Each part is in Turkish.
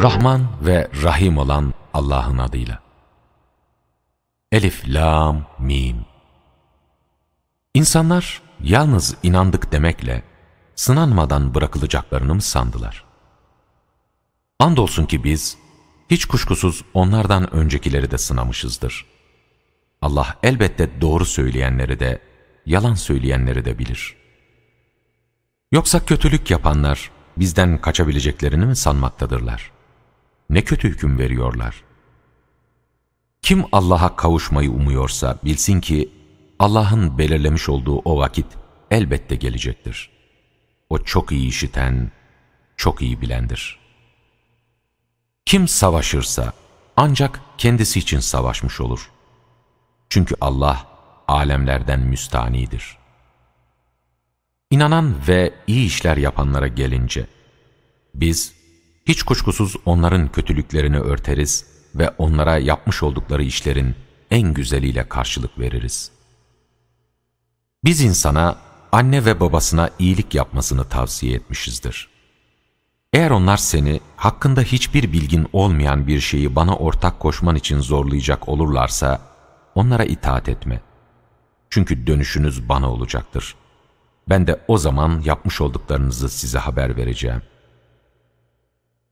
Rahman ve Rahim olan Allah'ın adıyla. Elif, Lam, Mim. İnsanlar yalnız inandık demekle sınanmadan bırakılacaklarını mı sandılar? Andolsun ki biz hiç kuşkusuz onlardan öncekileri de sınamışızdır. Allah elbette doğru söyleyenleri de, yalan söyleyenleri de bilir. Yoksa kötülük yapanlar bizden kaçabileceklerini mi sanmaktadırlar? Ne kötü hüküm veriyorlar. Kim Allah'a kavuşmayı umuyorsa bilsin ki Allah'ın belirlemiş olduğu o vakit elbette gelecektir. O çok iyi işiten, çok iyi bilendir. Kim savaşırsa ancak kendisi için savaşmış olur. Çünkü Allah alemlerden müstanidir. İnanan ve iyi işler yapanlara gelince, biz hiç kuşkusuz onların kötülüklerini örteriz ve onlara yapmış oldukları işlerin en güzeliyle karşılık veririz. Biz insana anne ve babasına iyilik yapmasını tavsiye etmişizdir. Eğer onlar seni hakkında hiçbir bilgin olmayan bir şeyi bana ortak koşman için zorlayacak olurlarsa, onlara itaat etme. Çünkü dönüşünüz bana olacaktır. Ben de o zaman yapmış olduklarınızı size haber vereceğim.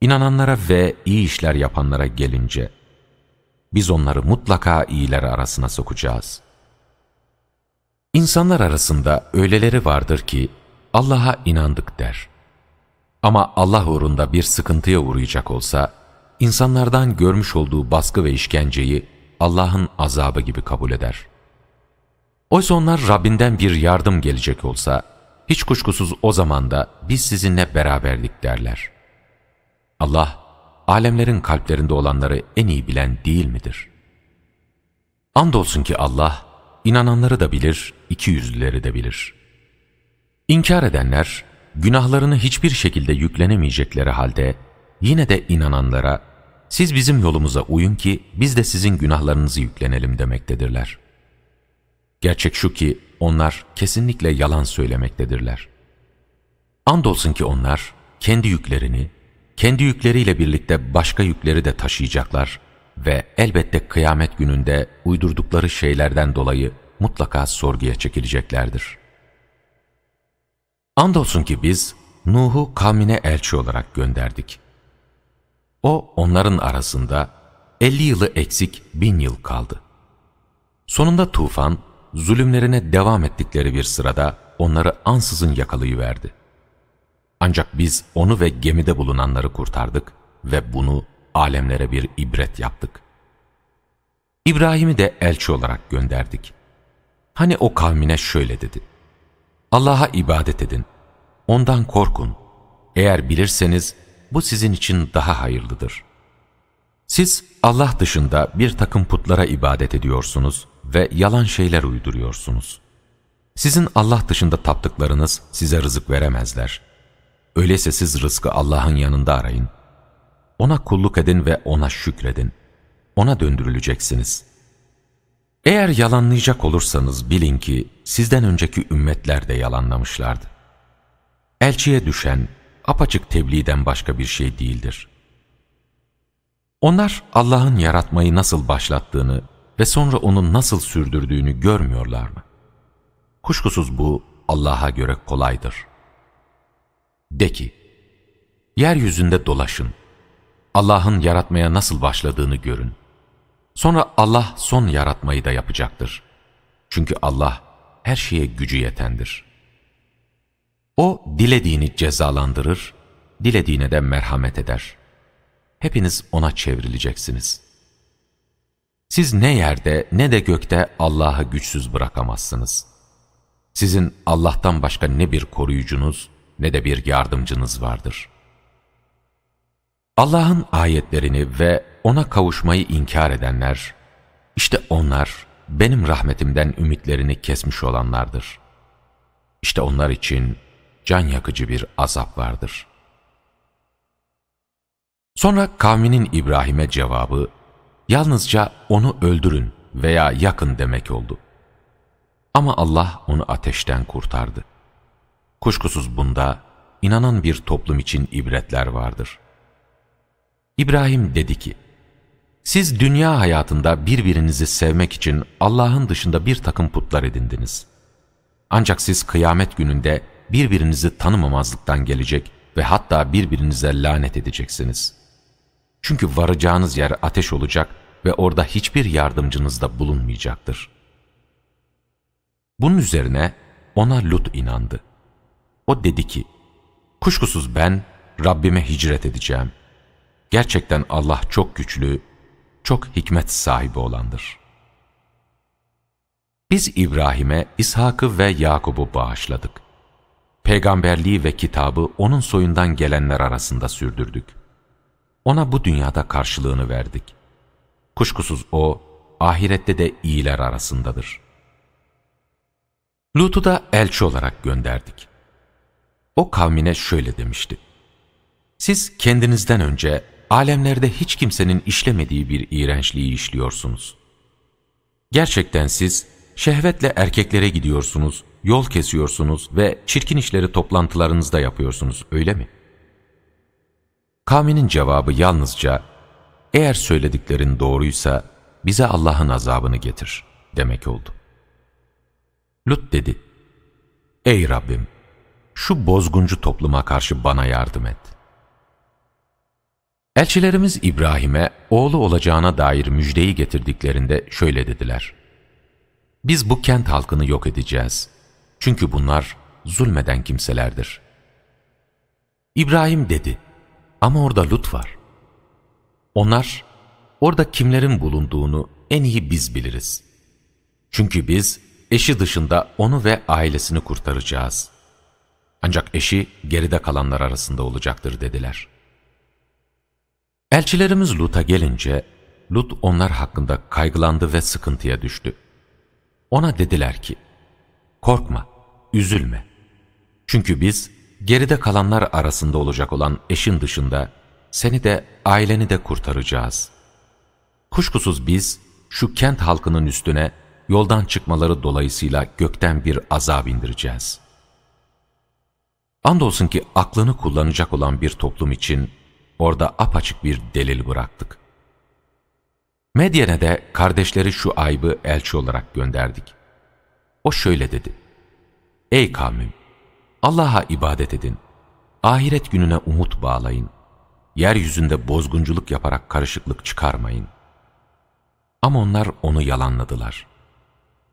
İnananlara ve iyi işler yapanlara gelince, biz onları mutlaka iyiler arasına sokacağız. İnsanlar arasında öyleleri vardır ki, Allah'a inandık der. Ama Allah uğrunda bir sıkıntıya uğrayacak olsa, insanlardan görmüş olduğu baskı ve işkenceyi Allah'ın azabı gibi kabul eder. Oysa onlar Rabbinden bir yardım gelecek olsa, hiç kuşkusuz o zaman da biz sizinle beraberdik derler. Allah, alemlerin kalplerinde olanları en iyi bilen değil midir? Andolsun ki Allah, inananları da bilir, ikiyüzlüleri de bilir. İnkar edenler, günahlarını hiçbir şekilde yüklenemeyecekleri halde, yine de inananlara, siz bizim yolumuza uyun ki biz de sizin günahlarınızı yüklenelim demektedirler. Gerçek şu ki onlar kesinlikle yalan söylemektedirler. Andolsun ki onlar kendi yüklerini, kendi yükleriyle birlikte başka yükleri de taşıyacaklar ve elbette kıyamet gününde uydurdukları şeylerden dolayı mutlaka sorguya çekileceklerdir. Andolsun ki biz Nuh'u kavmine elçi olarak gönderdik. O onların arasında 50 yılı eksik 1000 yıl kaldı. Sonunda tufan, zulümlerine devam ettikleri bir sırada onları ansızın yakalayıverdi. Ancak biz onu ve gemide bulunanları kurtardık ve bunu alemlere bir ibret yaptık. İbrahim'i de elçi olarak gönderdik. Hani o kavmine şöyle dedi: Allah'a ibadet edin, ondan korkun. Eğer bilirseniz bu sizin için daha hayırlıdır. Siz Allah dışında bir takım putlara ibadet ediyorsunuz ve yalan şeyler uyduruyorsunuz. Sizin Allah dışında taptıklarınız size rızık veremezler. Öyleyse siz rızkı Allah'ın yanında arayın. Ona kulluk edin ve ona şükredin. Ona döndürüleceksiniz. Eğer yalanlayacak olursanız bilin ki sizden önceki ümmetler de yalanlamışlardı. Elçiye düşen apaçık tebliğden başka bir şey değildir. Onlar Allah'ın yaratmayı nasıl başlattığını ve sonra onu nasıl sürdürdüğünü görmüyorlar mı? Kuşkusuz bu Allah'a göre kolaydır. De ki, yeryüzünde dolaşın, Allah'ın yaratmaya nasıl başladığını görün. Sonra Allah son yaratmayı da yapacaktır. Çünkü Allah her şeye gücü yetendir. O dilediğini cezalandırır, dilediğine de merhamet eder. Hepiniz ona çevrileceksiniz. Siz ne yerde ne de gökte Allah'ı güçsüz bırakamazsınız. Sizin Allah'tan başka ne bir koruyucunuz ne de bir yardımcınız vardır. Allah'ın ayetlerini ve ona kavuşmayı inkar edenler, işte onlar benim rahmetimden ümitlerini kesmiş olanlardır. İşte onlar için can yakıcı bir azap vardır. Sonra kavminin İbrahim'e cevabı, yalnızca onu öldürün veya yakın demek oldu. Ama Allah onu ateşten kurtardı. Kuşkusuz bunda inanan bir toplum için ibretler vardır. İbrahim dedi ki, siz dünya hayatında birbirinizi sevmek için Allah'ın dışında bir takım putlar edindiniz. Ancak siz kıyamet gününde birbirinizi tanımamazlıktan gelecek ve hatta birbirinize lanet edeceksiniz. Çünkü varacağınız yer ateş olacak ve orada hiçbir yardımcınız da bulunmayacaktır. Bunun üzerine ona Lut inandı. O dedi ki, kuşkusuz ben Rabbime hicret edeceğim. Gerçekten Allah çok güçlü, çok hikmet sahibi olandır. Biz İbrahim'e İshak'ı ve Yakub'u bağışladık. Peygamberliği ve kitabı onun soyundan gelenler arasında sürdürdük. Ona bu dünyada karşılığını verdik. Kuşkusuz o, ahirette de iyiler arasındadır. Lut'u da elçi olarak gönderdik. O kavmine şöyle demişti: siz kendinizden önce alemlerde hiç kimsenin işlemediği bir iğrençliği işliyorsunuz. Gerçekten siz şehvetle erkeklere gidiyorsunuz, yol kesiyorsunuz ve çirkin işleri toplantılarınızda yapıyorsunuz, öyle mi? Kavminin cevabı yalnızca, eğer söylediklerin doğruysa bize Allah'ın azabını getir demek oldu. Lut dedi, ey Rabbim, şu bozguncu topluma karşı bana yardım et. Elçilerimiz İbrahim'e oğlu olacağına dair müjdeyi getirdiklerinde şöyle dediler: biz bu kent halkını yok edeceğiz. Çünkü bunlar zulmeden kimselerdir. İbrahim dedi, ama orada Lut var. Onlar, orada kimlerin bulunduğunu en iyi biz biliriz. Çünkü biz eşi dışında onu ve ailesini kurtaracağız. Ancak eşi geride kalanlar arasında olacaktır dediler. Elçilerimiz Lut'a gelince, Lut onlar hakkında kaygılandı ve sıkıntıya düştü. Ona dediler ki, korkma, üzülme. Çünkü biz geride kalanlar arasında olacak olan eşin dışında seni de aileni de kurtaracağız. Kuşkusuz biz şu kent halkının üstüne yoldan çıkmaları dolayısıyla gökten bir azap indireceğiz. Andolsun ki aklını kullanacak olan bir toplum için orada apaçık bir delil bıraktık. Medyen'e de kardeşleri Şuayb'ı elçi olarak gönderdik. O şöyle dedi: ey kavmim, Allah'a ibadet edin, ahiret gününe umut bağlayın, yeryüzünde bozgunculuk yaparak karışıklık çıkarmayın. Ama onlar onu yalanladılar.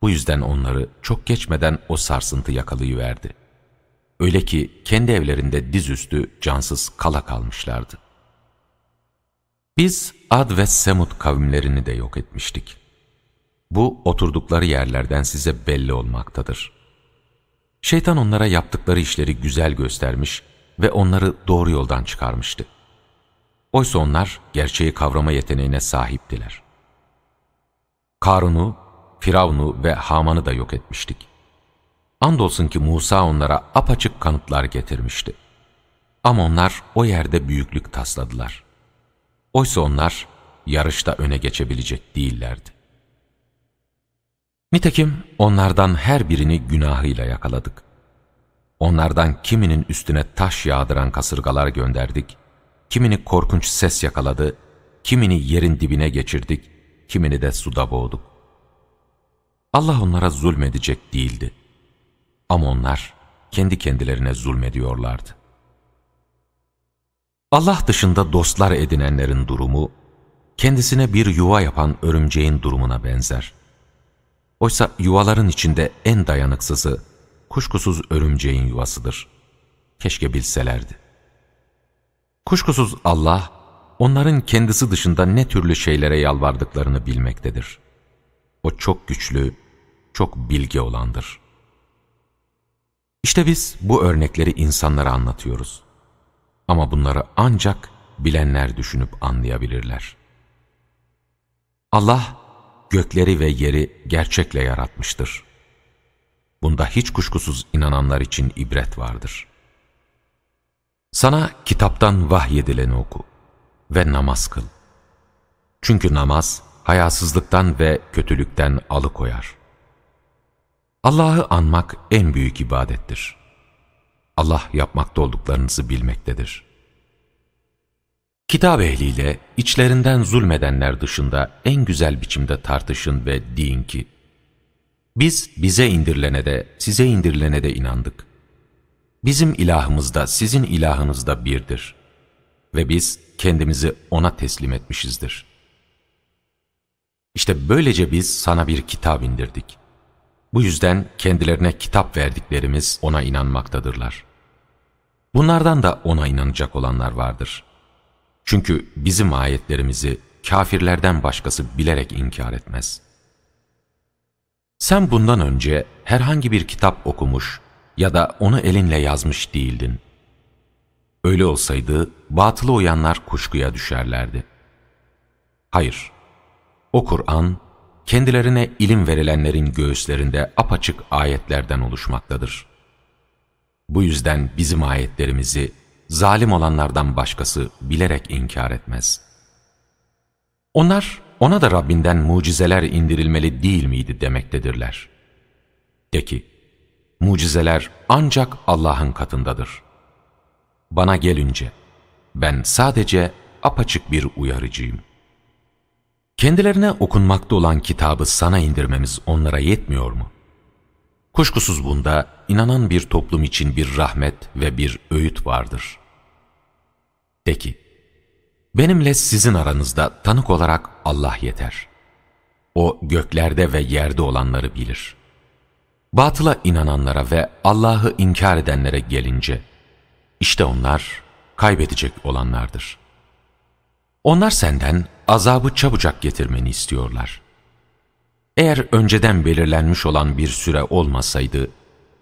Bu yüzden onları çok geçmeden o sarsıntı yakalayıverdi. Öyle ki kendi evlerinde dizüstü cansız kala kalmışlardı. Biz Ad ve Semud kavimlerini de yok etmiştik. Bu oturdukları yerlerden size belli olmaktadır. Şeytan onlara yaptıkları işleri güzel göstermiş ve onları doğru yoldan çıkarmıştı. Oysa onlar gerçeği kavrama yeteneğine sahiptiler. Karun'u, Firavun'u ve Haman'ı da yok etmiştik. Andolsun ki Musa onlara apaçık kanıtlar getirmişti. Ama onlar o yerde büyüklük tasladılar. Oysa onlar yarışta öne geçebilecek değillerdi. Nitekim onlardan her birini günahıyla yakaladık. Onlardan kiminin üstüne taş yağdıran kasırgalar gönderdik, kimini korkunç ses yakaladı, kimini yerin dibine geçirdik, kimini de suda boğduk. Allah onlara zulmedecek değildi. Ama onlar kendi kendilerine zulmediyorlardı. Allah dışında dostlar edinenlerin durumu, kendisine bir yuva yapan örümceğin durumuna benzer. Oysa yuvaların içinde en dayanıksızı, kuşkusuz örümceğin yuvasıdır. Keşke bilselerdi. Kuşkusuz Allah, onların kendisi dışında ne türlü şeylere yalvardıklarını bilmektedir. O çok güçlü, çok bilge olandır. İşte biz bu örnekleri insanlara anlatıyoruz. Ama bunları ancak bilenler düşünüp anlayabilirler. Allah, gökleri ve yeri gerçekle yaratmıştır. Bunda hiç kuşkusuz inananlar için ibret vardır. Sana kitaptan vahyedileni oku ve namaz kıl. Çünkü namaz, hayasızlıktan ve kötülükten alıkoyar. Allah'ı anmak en büyük ibadettir. Allah yapmakta olduklarınızı bilmektedir. Kitap ehliyle içlerinden zulmedenler dışında en güzel biçimde tartışın ve deyin ki, biz bize indirilene de size indirilene de inandık. Bizim ilahımız da sizin ilahınız da birdir ve biz kendimizi ona teslim etmişizdir. İşte böylece biz sana bir kitap indirdik. Bu yüzden kendilerine kitap verdiklerimiz ona inanmaktadırlar. Bunlardan da ona inanacak olanlar vardır. Çünkü bizim ayetlerimizi kafirlerden başkası bilerek inkar etmez. Sen bundan önce herhangi bir kitap okumuş ya da onu elinle yazmış değildin. Öyle olsaydı batıla uyanlar kuşkuya düşerlerdi. Hayır, o Kur'an kendilerine ilim verilenlerin göğüslerinde apaçık ayetlerden oluşmaktadır. Bu yüzden bizim ayetlerimizi zalim olanlardan başkası bilerek inkar etmez. Onlar ona da Rabbinden mucizeler indirilmeli değil miydi demektedirler. De ki, mucizeler ancak Allah'ın katındadır. Bana gelince ben sadece apaçık bir uyarıcıyım. Kendilerine okunmakta olan kitabı sana indirmemiz onlara yetmiyor mu? Kuşkusuz bunda inanan bir toplum için bir rahmet ve bir öğüt vardır. De ki, benimle sizin aranızda tanık olarak Allah yeter. O göklerde ve yerde olanları bilir. Batıla inananlara ve Allah'ı inkar edenlere gelince, işte onlar kaybedecek olanlardır. Onlar senden azabı çabucak getirmeni istiyorlar. Eğer önceden belirlenmiş olan bir süre olmasaydı,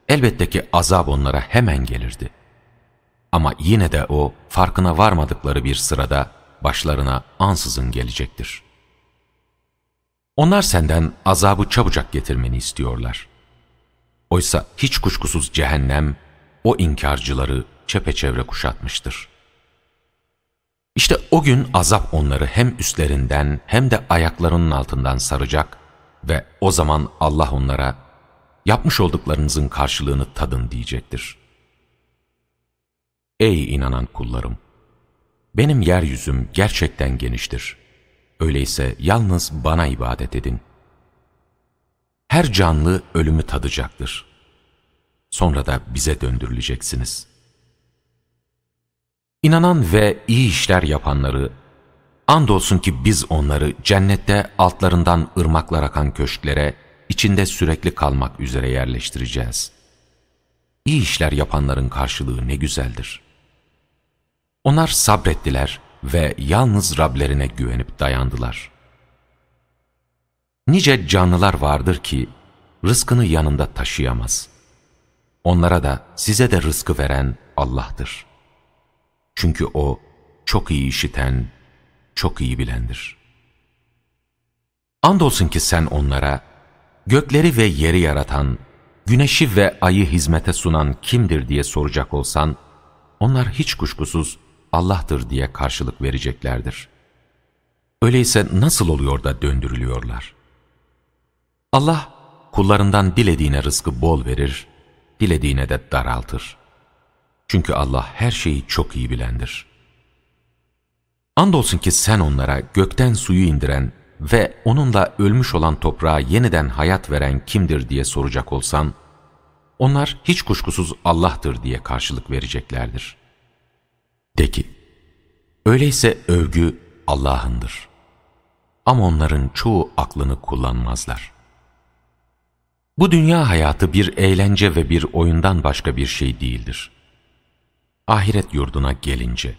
elbette ki azap onlara hemen gelirdi. Ama yine de o, farkına varmadıkları bir sırada başlarına ansızın gelecektir. Onlar senden azabı çabucak getirmeni istiyorlar. Oysa hiç kuşkusuz cehennem, o inkarcıları çepeçevre kuşatmıştır. İşte o gün azap onları hem üstlerinden hem de ayaklarının altından saracak ve o zaman Allah onlara, yapmış olduklarınızın karşılığını tadın diyecektir. Ey inanan kullarım! Benim yeryüzüm gerçekten geniştir. Öyleyse yalnız bana ibadet edin. Her canlı ölümü tadacaktır. Sonra da bize döndürüleceksiniz. İnanan ve iyi işler yapanları, andolsun ki biz onları cennette altlarından ırmaklar akan köşklere, içinde sürekli kalmak üzere yerleştireceğiz. İyi işler yapanların karşılığı ne güzeldir. Onlar sabrettiler ve yalnız Rablerine güvenip dayandılar. Nice canlılar vardır ki rızkını yanında taşıyamaz. Onlara da size de rızkı veren Allah'tır. Çünkü O çok iyi işiten, çok iyi bilendir. Andolsun ki sen onlara, gökleri ve yeri yaratan, güneşi ve ayı hizmete sunan kimdir diye soracak olsan, onlar hiç kuşkusuz Allah'tır diye karşılık vereceklerdir. Öyleyse nasıl oluyor da döndürülüyorlar? Allah kullarından dilediğine rızkı bol verir, dilediğine de daraltır. Çünkü Allah her şeyi çok iyi bilendir. Andolsun ki sen onlara gökten suyu indiren ve onunla ölmüş olan toprağa yeniden hayat veren kimdir diye soracak olsan, onlar hiç kuşkusuz Allah'tır diye karşılık vereceklerdir. De ki, öyleyse övgü Allah'ındır. Ama onların çoğu aklını kullanmazlar. Bu dünya hayatı bir eğlence ve bir oyundan başka bir şey değildir. Ahiret yurduna gelince,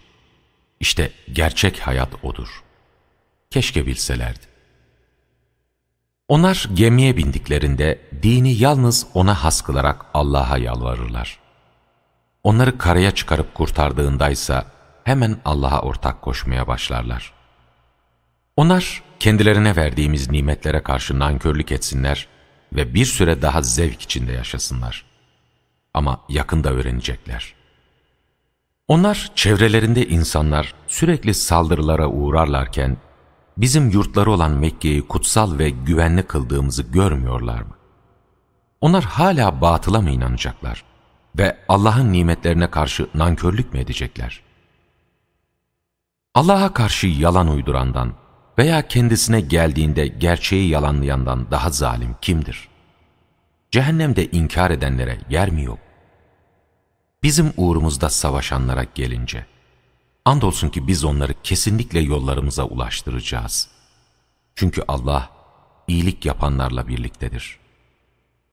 işte gerçek hayat odur. Keşke bilselerdi. Onlar gemiye bindiklerinde dini yalnız ona has kılarak Allah'a yalvarırlar. Onları karaya çıkarıp kurtardığındaysa hemen Allah'a ortak koşmaya başlarlar. Onlar kendilerine verdiğimiz nimetlere karşı nankörlük etsinler ve bir süre daha zevk içinde yaşasınlar. Ama yakında öğrenecekler. Onlar çevrelerinde insanlar sürekli saldırılara uğrarlarken, bizim yurtları olan Mekke'yi kutsal ve güvenli kıldığımızı görmüyorlar mı? Onlar hala batıla mı inanacaklar ve Allah'ın nimetlerine karşı nankörlük mü edecekler? Allah'a karşı yalan uydurandan veya kendisine geldiğinde gerçeği yalanlayandan daha zalim kimdir? Cehennemde inkar edenlere yer mi yok? Bizim uğrumuzda savaşanlara gelince, andolsun ki biz onları kesinlikle yollarımıza ulaştıracağız. Çünkü Allah iyilik yapanlarla birliktedir.